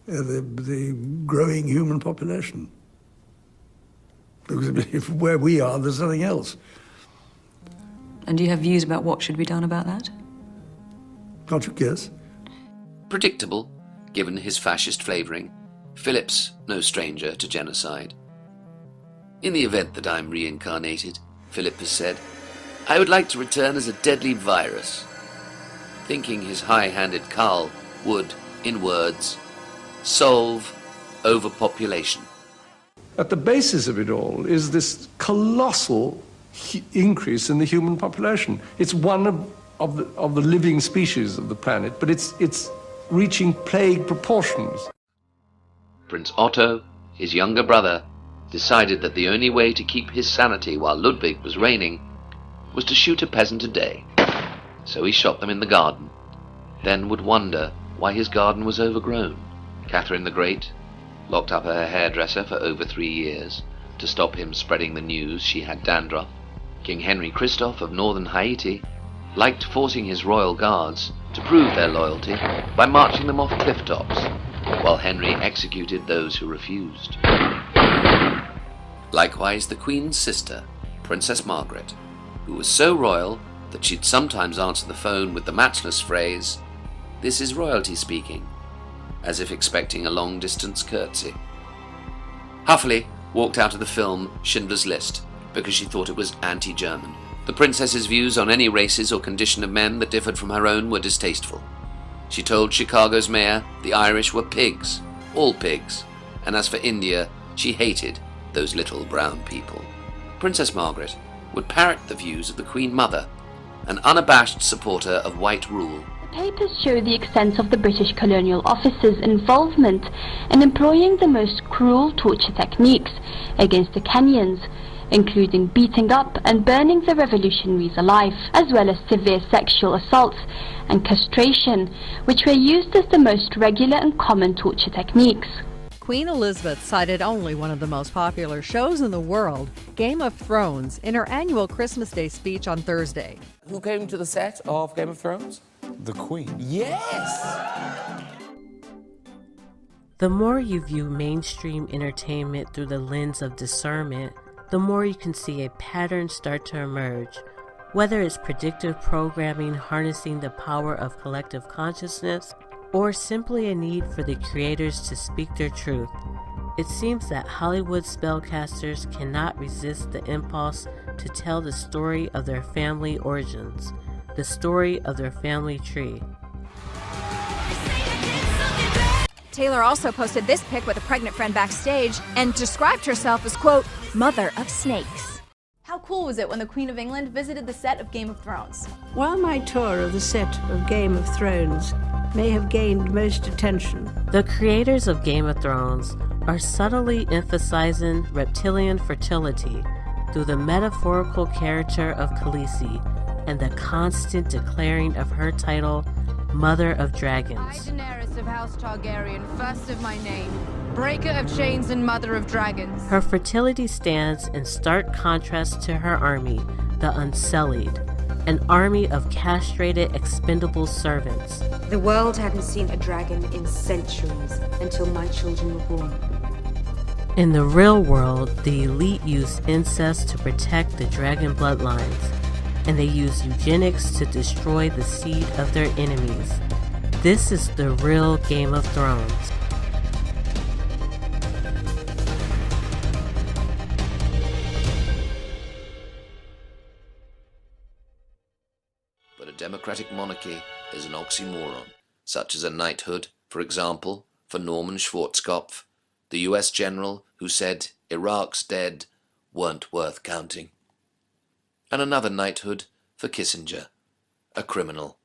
The growing human population. Because if where we are, there's nothing else. And do you have views about what should be done about that? Can't you guess? Predictable, given his fascist flavouring, Philip's no stranger to genocide. In the event that I'm reincarnated, Philip has said, I would like to return as a deadly virus, thinking his high-handed Carl would, in words, solve overpopulation. At the basis of it all is this colossal increase in the human population. It's one of the living species of the planet, but it's reaching plague proportions. Prince Otto, his younger brother, decided that the only way to keep his sanity while Ludwig was reigning was to shoot a peasant a day. So he shot them in the garden, then would wonder why his garden was overgrown. Catherine the Great locked up her hairdresser for over 3 years to stop him spreading the news she had dandruff. King Henry Christoph of northern Haiti liked forcing his royal guards to prove their loyalty by marching them off cliff tops, while Henry executed those who refused. Likewise, the Queen's sister, Princess Margaret, who was so royal that she'd sometimes answer the phone with the matchless phrase, "This is royalty speaking," as if expecting a long-distance curtsy. Huffley walked out of the film Schindler's List because she thought it was anti-German. The princess's views on any races or condition of men that differed from her own were distasteful. She told Chicago's mayor the Irish were pigs, all pigs, and as for India, she hated those little brown people. Princess Margaret would parrot the views of the Queen Mother, an unabashed supporter of white rule Papers show the extent of the British colonial officers' involvement in employing the most cruel torture techniques against the Kenyans, including beating up and burning the revolutionaries alive, as well as severe sexual assaults and castration, which were used as the most regular and common torture techniques. Queen Elizabeth cited only one of the most popular shows in the world, Game of Thrones, in her annual Christmas Day speech on Thursday. Who came to the set of Game of Thrones? The Queen. Yes! The more you view mainstream entertainment through the lens of discernment, the more you can see a pattern start to emerge. Whether it's predictive programming harnessing the power of collective consciousness, or simply a need for the creators to speak their truth, it seems that Hollywood spellcasters cannot resist the impulse to tell the story of their family origins, the story of their family tree. Taylor also posted this pic with a pregnant friend backstage and described herself as, quote, mother of snakes. How cool was it when the Queen of England visited the set of Game of Thrones? While my tour of the set of Game of Thrones may have gained most attention, the creators of Game of Thrones are subtly emphasizing reptilian fertility through the metaphorical character of Khaleesi and the constant declaring of her title, Mother of Dragons. I, Daenerys of House Targaryen, first of my name, breaker of chains and mother of dragons. Her fertility stands in stark contrast to her army, the Unsullied, an army of castrated, expendable servants. The world hadn't seen a dragon in centuries until my children were born. In the real world, the elite used incest to protect the dragon bloodlines, and they used eugenics to destroy the seed of their enemies. This is the real Game of Thrones. But a democratic monarchy is an oxymoron, such as a knighthood, for example, for Norman Schwarzkopf, the US general who said Iraq's dead weren't worth counting. And another knighthood for Kissinger, a criminal,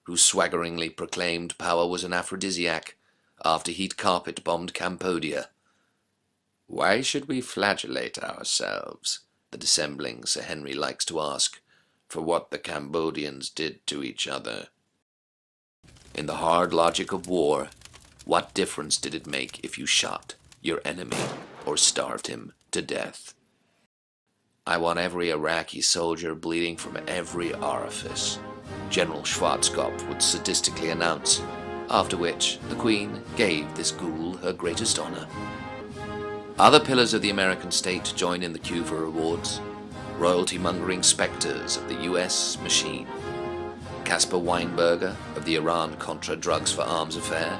who swaggeringly proclaimed power was an aphrodisiac after he'd carpet-bombed Cambodia. Why should we flagellate ourselves, the dissembling Sir Henry likes to ask, for what the Cambodians did to each other? In the hard logic of war, what difference did it make if you shot your enemy or starved him to death? I want every Iraqi soldier bleeding from every orifice, General Schwarzkopf would sadistically announce, after which the Queen gave this ghoul her greatest honor. Other pillars of the American state join in the queue for awards, royalty-mongering specters of the US machine, Caspar Weinberger of the Iran-Contra drugs for arms affair,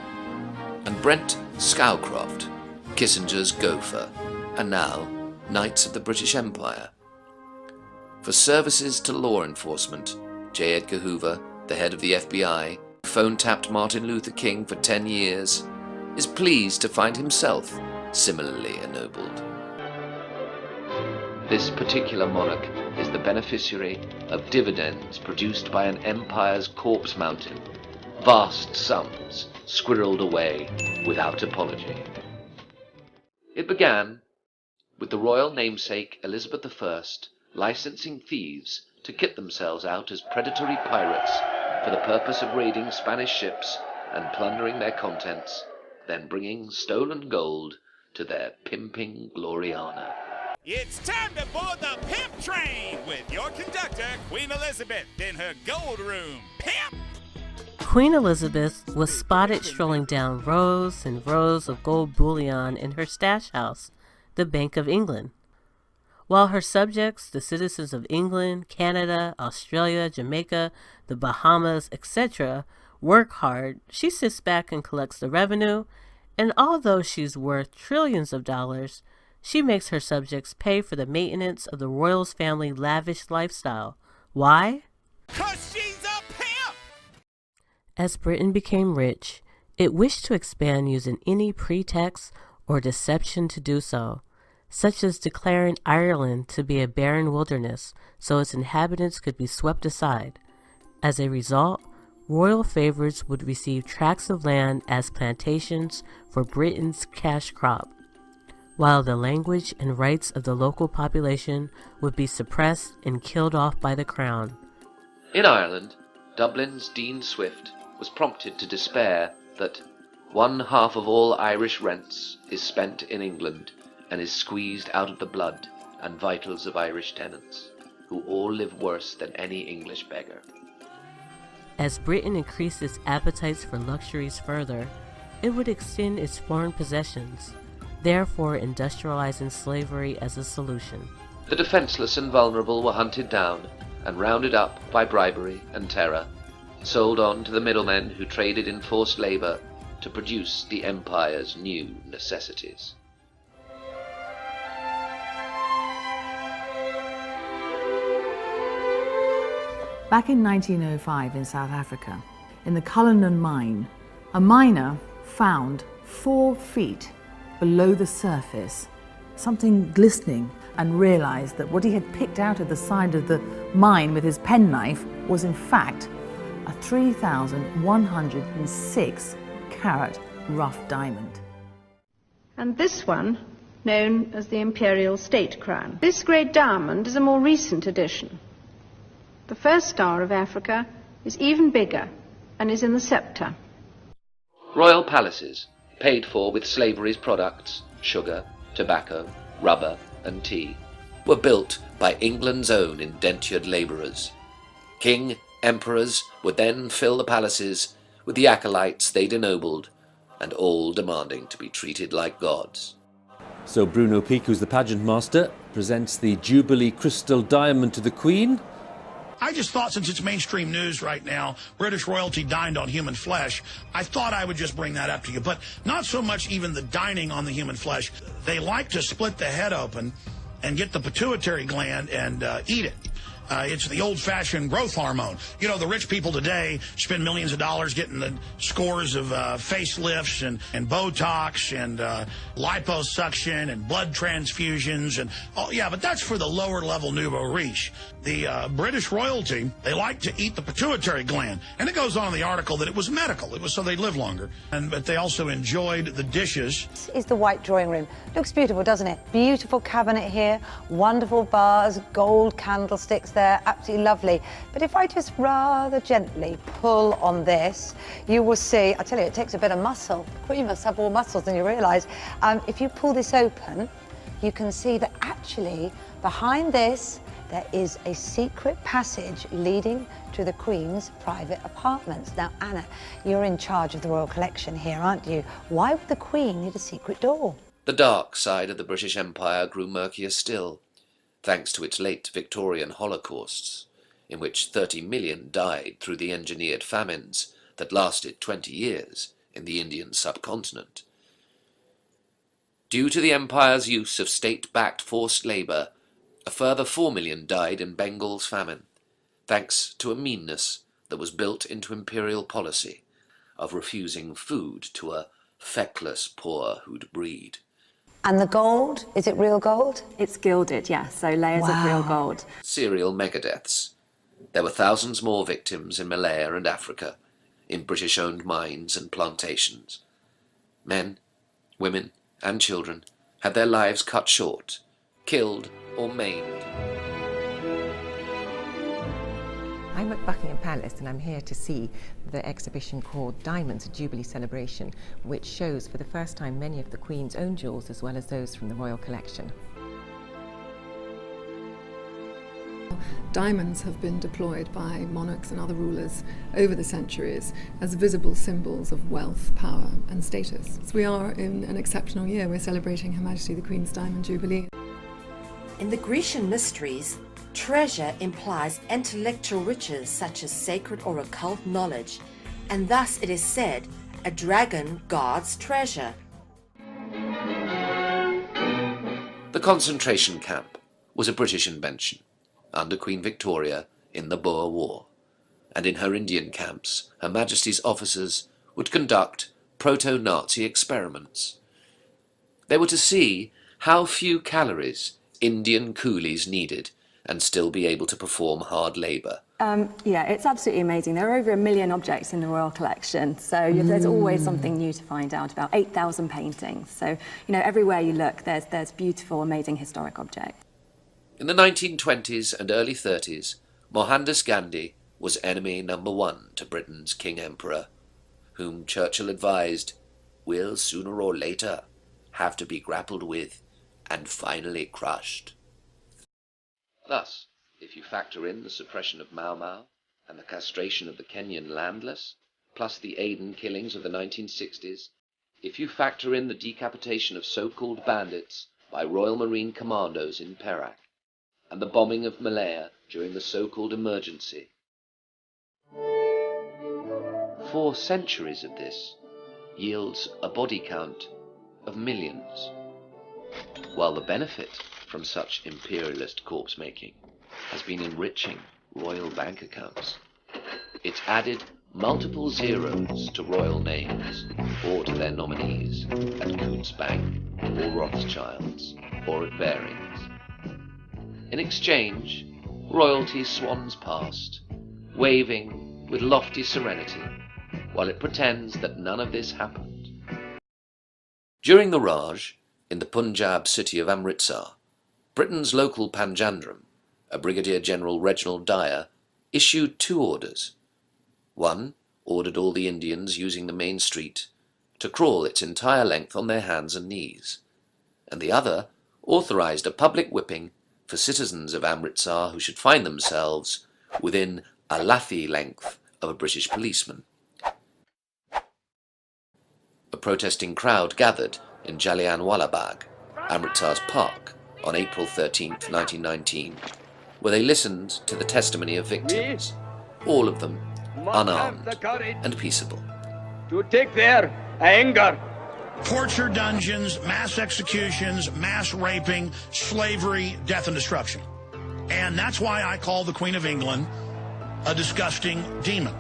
and Brent Scowcroft, Kissinger's gopher, and now Knights of the British Empire. For services to law enforcement, J. Edgar Hoover, the head of the FBI, phone-tapped Martin Luther King for 10 years, is pleased to find himself similarly ennobled. This particular monarch is the beneficiary of dividends produced by an empire's corpse mountain, vast sums squirreled away without apology. It began with the royal namesake Elizabeth I licensing thieves to kit themselves out as predatory pirates for the purpose of raiding Spanish ships and plundering their contents, then bringing stolen gold to their pimping Gloriana. It's time to board the pimp train with your conductor, Queen Elizabeth, in her gold room. Pimp! Queen Elizabeth was spotted strolling down rows and rows of gold bullion in her stash house, the Bank of England. While her subjects, the citizens of England, Canada, Australia, Jamaica, the Bahamas, etc., work hard, she sits back and collects the revenue, and although she's worth trillions of dollars, she makes her subjects pay for the maintenance of the royals' family lavish lifestyle. Why? 'Cause she's a pimp! As Britain became rich, it wished to expand using any pretext or deception to do so, such as declaring Ireland to be a barren wilderness so its inhabitants could be swept aside. As a result, royal favorites would receive tracts of land as plantations for Britain's cash crop, while the language and rights of the local population would be suppressed and killed off by the crown. In Ireland, Dublin's Dean Swift was prompted to despair that 1/2 of all Irish rents is spent in England and is squeezed out of the blood and vitals of Irish tenants, who all live worse than any English beggar. As Britain increased its appetites for luxuries further, it would extend its foreign possessions, therefore industrializing slavery as a solution. The defenseless and vulnerable were hunted down and rounded up by bribery and terror, sold on to the middlemen who traded in forced labor to produce the empire's new necessities. Back in 1905 in South Africa, in the Cullinan mine, a miner found 4 feet below the surface something glistening and realized that what he had picked out of the side of the mine with his penknife was in fact a 3,106 carat rough diamond. And this one, known as the Imperial State Crown. This great diamond is a more recent addition. The first star of Africa is even bigger and is in the scepter. Royal palaces, paid for with slavery's products, sugar, tobacco, rubber and tea, were built by England's own indentured labourers. King, emperors would then fill the palaces with the acolytes they'd ennobled, and all demanding to be treated like gods. So Bruno Peake, who's the pageant master, presents the Jubilee Crystal Diamond to the Queen. I just thought, since it's mainstream news right now, British royalty dined on human flesh, I thought I would just bring that up to you. But not so much even the dining on the human flesh. They like to split the head open and get the pituitary gland and eat it. It's the old-fashioned growth hormone. You know, the rich people today spend millions of dollars getting the scores of facelifts and Botox and liposuction and blood transfusions. And oh, yeah, but that's for the lower-level nouveau riche. The British royalty, they like to eat the pituitary gland. And it goes on in the article that it was medical. It was so they'd live longer. But they also enjoyed the dishes. This is the white drawing room. Looks beautiful, doesn't it? Beautiful cabinet here, wonderful vase, gold candlesticks there, absolutely lovely. But if I just rather gently pull on this, you will see, I tell you, it takes a bit of muscle. Well, you must have more muscles than you realise. If you pull this open, you can see that actually behind this, there is a secret passage leading to the Queen's private apartments. Now, Anna, you're in charge of the Royal Collection here, aren't you? Why would the Queen need a secret door? The dark side of the British Empire grew murkier still, thanks to its late Victorian holocausts, in which 30 million died through the engineered famines that lasted 20 years in the Indian subcontinent. Due to the Empire's use of state-backed forced labour, a further 4 million died in Bengal's famine, thanks to a meanness that was built into imperial policy of refusing food to a feckless poor who'd breed. And the gold, is it real gold? It's gilded, yes, so layers of real gold. Serial megadeaths. There were thousands more victims in Malaya and Africa, in British-owned mines and plantations. Men, women, and children had their lives cut short, killed or maimed. I'm at Buckingham Palace and I'm here to see the exhibition called Diamonds, a Jubilee Celebration, which shows for the first time many of the Queen's own jewels as well as those from the Royal Collection. Diamonds have been deployed by monarchs and other rulers over the centuries as visible symbols of wealth, power and status. So we are in an exceptional year. We're celebrating Her Majesty the Queen's Diamond Jubilee. In the Grecian mysteries, treasure implies intellectual riches such as sacred or occult knowledge, and thus it is said, a dragon guards treasure. The concentration camp was a British invention under Queen Victoria in the Boer War, and in her Indian camps, Her Majesty's officers would conduct proto-Nazi experiments. They were to see how few calories Indian coolies needed and still be able to perform hard labour. Yeah, it's absolutely amazing. There are over 1 million objects in the Royal Collection, so there's always something new to find out about. 8,000 paintings. So, everywhere you look, there's beautiful, amazing historic objects. In the 1920s and early 30s, Mohandas Gandhi was enemy number one to Britain's King Emperor, whom Churchill advised will sooner or later have to be grappled with and finally crushed. Thus, if you factor in the suppression of Mau Mau and the castration of the Kenyan landless, plus the Aden killings of the 1960s, if you factor in the decapitation of so-called bandits by Royal Marine commandos in Perak, and the bombing of Malaya during the so-called emergency, 4 centuries of this yields a body count of millions, while the benefit from such imperialist corpse-making has been enriching royal bank accounts. It's added multiple zeros to royal names or to their nominees at Coutts Bank or Rothschilds or at Barings. In exchange, royalty swans past, waving with lofty serenity, while it pretends that none of this happened. During the Raj, in the Punjab city of Amritsar, Britain's local Panjandrum, a Brigadier General Reginald Dyer, issued 2 orders. One ordered all the Indians using the main street to crawl its entire length on their hands and knees, and the other authorized a public whipping for citizens of Amritsar who should find themselves within a lathi length of a British policeman. A protesting crowd gathered in Jallianwala Bagh, Amritsar's park, on April 13, 1919, where they listened to the testimony of victims, all of them unarmed and peaceable. To take their anger. Torture dungeons, mass executions, mass raping, slavery, death and destruction. And that's why I call the Queen of England a disgusting demon.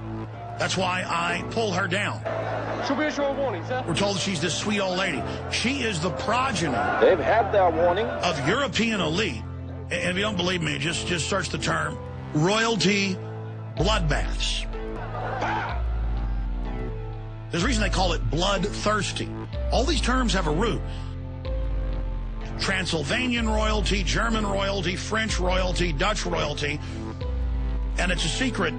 That's why I pull her down. Should we issue a warning, sir? We're told that she's this sweet old lady. She is the progeny. They've had their warning. Of European elite. And if you don't believe me, just search the term royalty bloodbaths. There's a reason they call it bloodthirsty. All these terms have a root. Transylvanian royalty, German royalty, French royalty, Dutch royalty. And it's a secret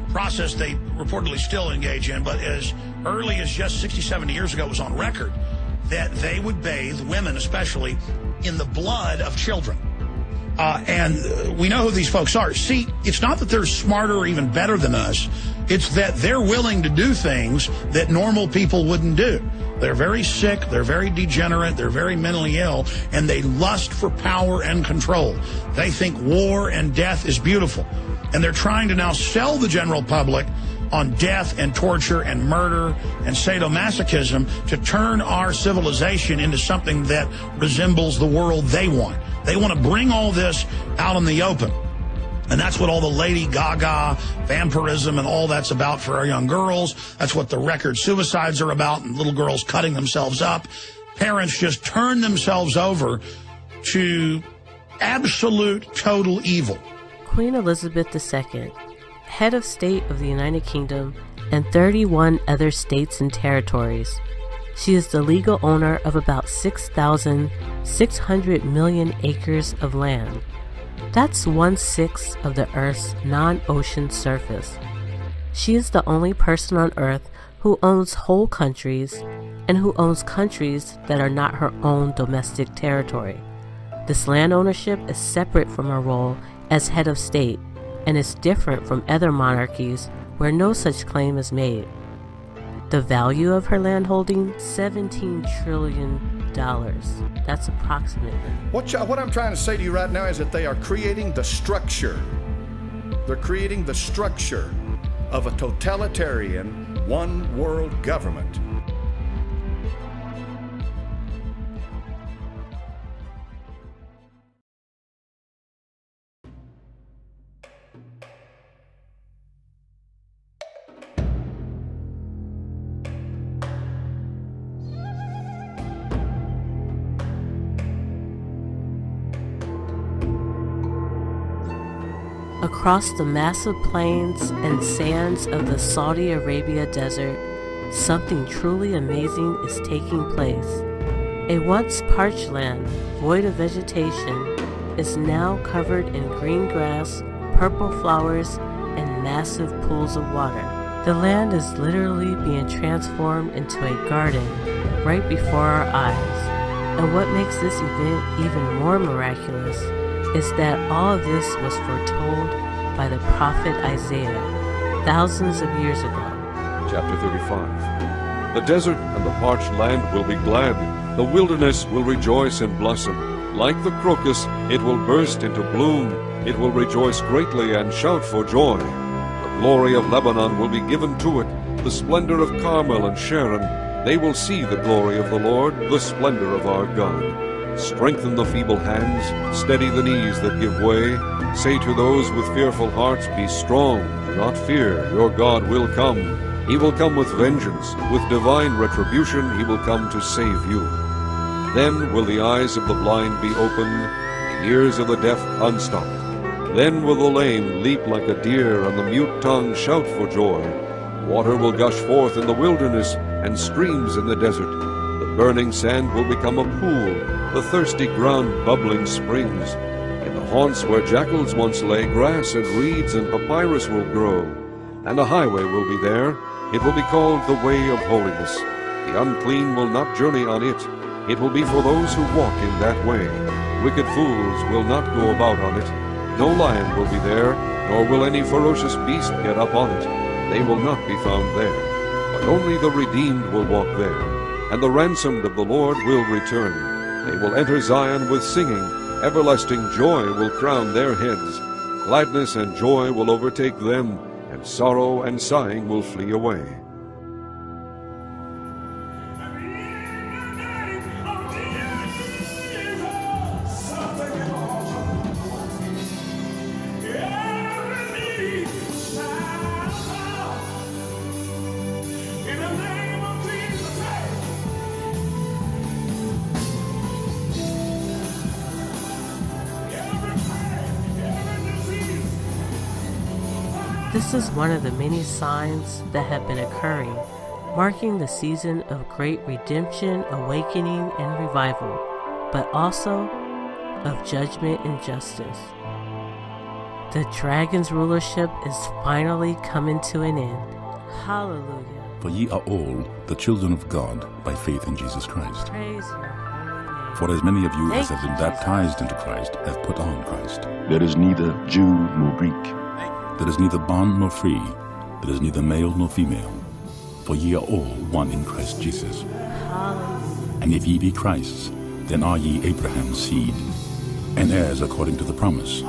process they reportedly still engage in, but as early as just 60, 70 years ago, it was on record that they would bathe, women especially, in the blood of children. And we know who these folks are. See, it's not that they're smarter or even better than us. It's that they're willing to do things that normal people wouldn't do. They're very sick, they're very degenerate, they're very mentally ill, and they lust for power and control. They think war and death is beautiful. And they're trying to now sell the general public on death and torture and murder and sadomasochism to turn our civilization into something that resembles the world they want. They want to bring all this out in the open. And that's what all the Lady Gaga, vampirism, and all that's about for our young girls. That's what the record suicides are about, and little girls cutting themselves up. Parents just turn themselves over to absolute, total evil. Queen Elizabeth II, head of state of the United Kingdom and 31 other states and territories. She is the legal owner of about 6,600 million acres of land. That's 1/6 of the Earth's non-ocean surface. She is the only person on Earth who owns whole countries and who owns countries that are not her own domestic territory. This land ownership is separate from her role as head of state and is different from other monarchies where no such claim is made. The value of her landholding, $17 trillion. That's approximately. What I'm trying to say to you right now is that they are creating the structure. They're creating the structure of a totalitarian one world government. Across the massive plains and sands of the Saudi Arabia desert, something truly amazing is taking place. A once parched land, void of vegetation, is now covered in green grass, purple flowers, and massive pools of water. The land is literally being transformed into a garden right before our eyes. And what makes this event even more miraculous is that all of this was foretold by the prophet Isaiah thousands of years ago. Chapter 35. The desert and the parched land will be glad. The wilderness will rejoice and blossom. Like the crocus, it will burst into bloom. It will rejoice greatly and shout for joy. The glory of Lebanon will be given to it, the splendor of Carmel and Sharon. They will see the glory of the Lord, the splendor of our God. Strengthen the feeble hands, steady the knees that give way. Say to those with fearful hearts, be strong, do not fear, your God will come. He will come with vengeance, with divine retribution he will come to save you. Then will the eyes of the blind be opened, the ears of the deaf unstopped. Then will the lame leap like a deer, and the mute tongue shout for joy. Water will gush forth in the wilderness, and streams in the desert. The burning sand will become a pool, the thirsty ground bubbling springs. In the haunts where jackals once lay, grass and reeds and papyrus will grow. And a highway will be there. It will be called the Way of Holiness. The unclean will not journey on it. It will be for those who walk in that way. Wicked fools will not go about on it. No lion will be there, nor will any ferocious beast get up on it. They will not be found there. But only the redeemed will walk there, and the ransomed of the Lord will return. They will enter Zion with singing. Everlasting joy will crown their heads. Gladness and joy will overtake them, and sorrow and sighing will flee away. This is one of the many signs that have been occurring, marking the season of great redemption, awakening, and revival, but also of judgment and justice. The dragon's rulership is finally coming to an end. Hallelujah. For ye are all the children of God by faith in Jesus Christ. Praise your holy name. For as many of you as have been baptized into Christ have put on Christ. There is neither Jew nor Greek. There is neither bond nor free. There is neither male nor female. For ye are all one in Christ Jesus. Hallelujah. And if ye be Christ's, then are ye Abraham's seed, and heirs according to the promise.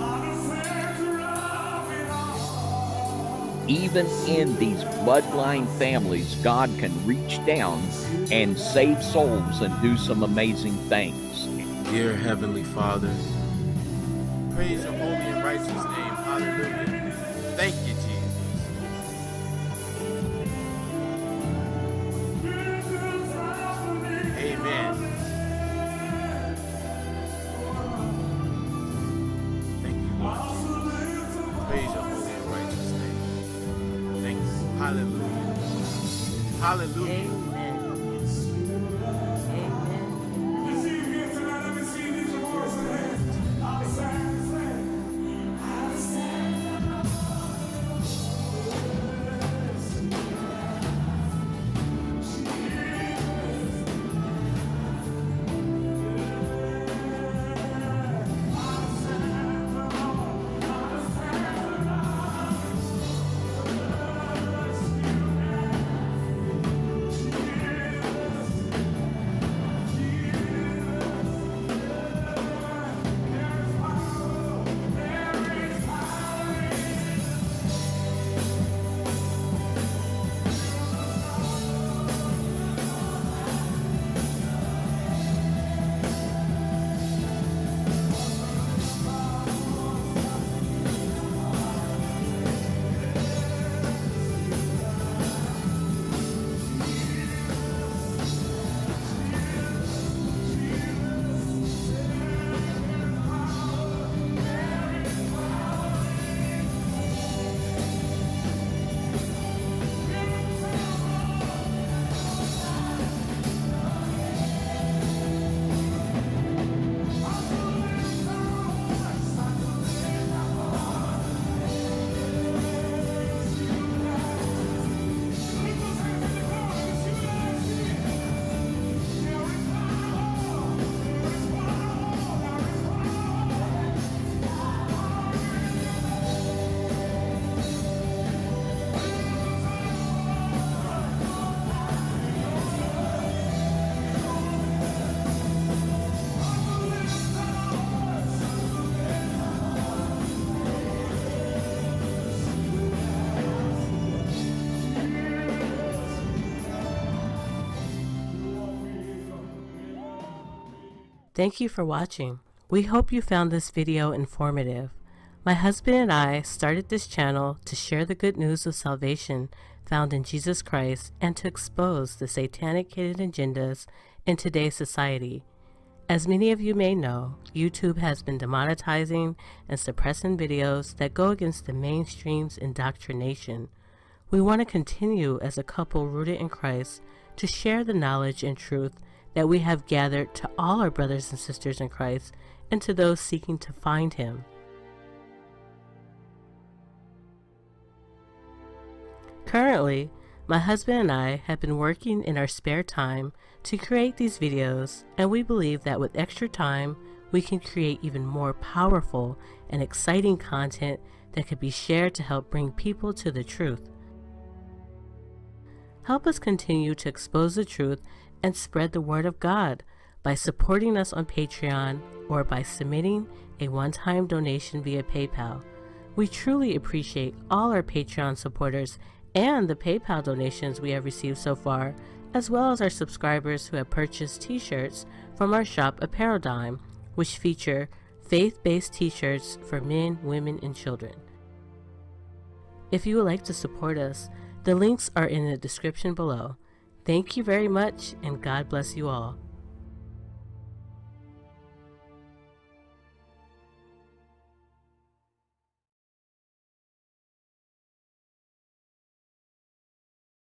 Even in these bloodline families, God can reach down and save souls and do some amazing things. Dear Heavenly Father, praise your holy and righteous name. Hallelujah. Thank you, Jesus. Amen. Thank you, Lord Jesus. Praise your holy and righteous name. Thank you. Hallelujah. Hallelujah. Amen. Thank you for watching. We hope you found this video informative. My husband and I started this channel to share the good news of salvation found in Jesus Christ and to expose the satanic hidden agendas in today's society. As many of you may know, YouTube has been demonetizing and suppressing videos that go against the mainstream's indoctrination. We want to continue as a couple rooted in Christ to share the knowledge and truth that we have gathered to all our brothers and sisters in Christ and to those seeking to find Him. Currently, my husband and I have been working in our spare time to create these videos, and we believe that with extra time, we can create even more powerful and exciting content that could be shared to help bring people to the truth. Help us continue to expose the truth and spread the word of God by supporting us on Patreon or by submitting a one-time donation via PayPal. We truly appreciate all our Patreon supporters and the PayPal donations we have received so far, as well as our subscribers who have purchased t-shirts from our shop Apprentice, which feature faith-based t-shirts for men, women, and children. If you would like to support us, the links are in the description below. Thank you very much, and God bless you all.